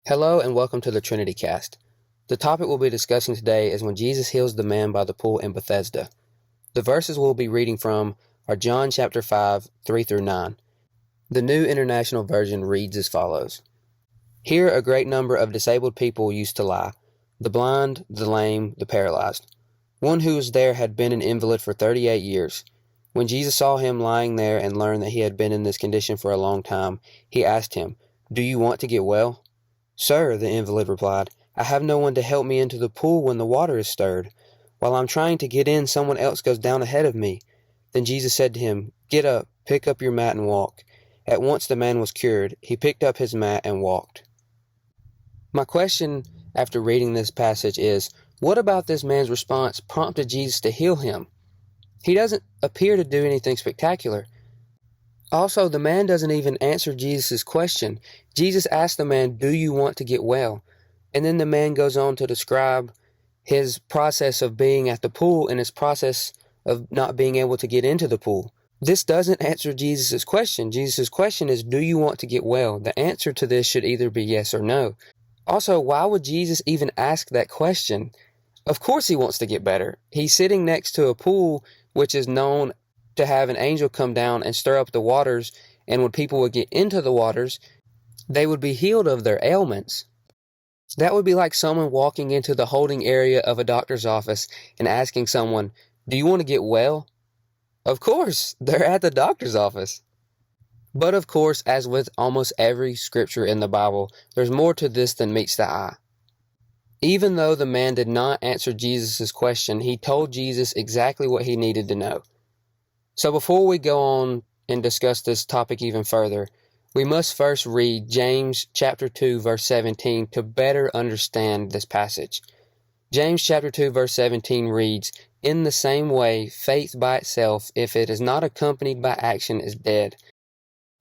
Hello and welcome to the Trinity Cast. The topic we'll be discussing today is when Jesus heals the man by the pool in Bethesda. The verses we'll be reading from are John chapter 5, 3 through 9. The New International Version reads as follows. Here a great number of disabled people used to lie, the blind, the lame, the paralyzed. One who was there had been an invalid for 38 years. When Jesus saw him lying there and learned that he had been in this condition for a long time, he asked him, "Do you want to get well?" "Sir," the invalid replied, "I have no one to help me into the pool when the water is stirred. While I'm trying to get in, someone else goes down ahead of me." Then Jesus said to him, "Get up, pick up your mat and walk." At once the man was cured. He picked up his mat and walked. My question after reading this passage is, what about this man's response prompted Jesus to heal him? He doesn't appear to do anything spectacular. Also, the man doesn't even answer Jesus' question. Jesus asked the man, "Do you want to get well?" And then the man goes on to describe his process of being at the pool and his process of not being able to get into the pool. This doesn't answer Jesus' question. Jesus' question is, "Do you want to get well?" The answer to this should either be yes or no. Also, why would Jesus even ask that question? Of course he wants to get better. He's sitting next to a pool which is known to have an angel come down and stir up the waters, and when people would get into the waters, they would be healed of their ailments. That would be like someone walking into the holding area of a doctor's office and asking someone, "Do you want to get well?" Of course, they're at the doctor's office. But of course, as with almost every scripture in the Bible, there's more to this than meets the eye. Even though the man did not answer Jesus' question, he told Jesus exactly what he needed to know. So before we go on and discuss this topic even further, we must first read James chapter 2 verse 17 to better understand this passage. James chapter 2 verse 17 reads, "In the same way, faith by itself, if it is not accompanied by action, is dead."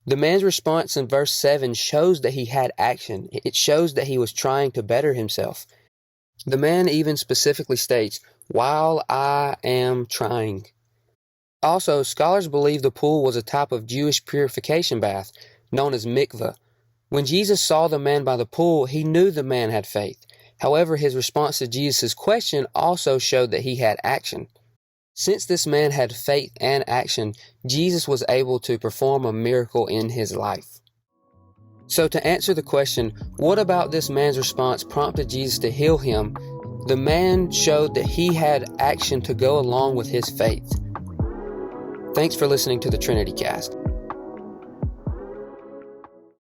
The man's response in verse 7 shows that he had action. It shows that he was trying to better himself. The man even specifically states, "While I am trying." Also, scholars believe the pool was a type of Jewish purification bath, known as mikveh. When Jesus saw the man by the pool, he knew the man had faith. However, his response to Jesus' question also showed that he had action. Since this man had faith and action, Jesus was able to perform a miracle in his life. So to answer the question, what about this man's response prompted Jesus to heal him? The man showed that he had action to go along with his faith. Thanks for listening to the Trinity Cast.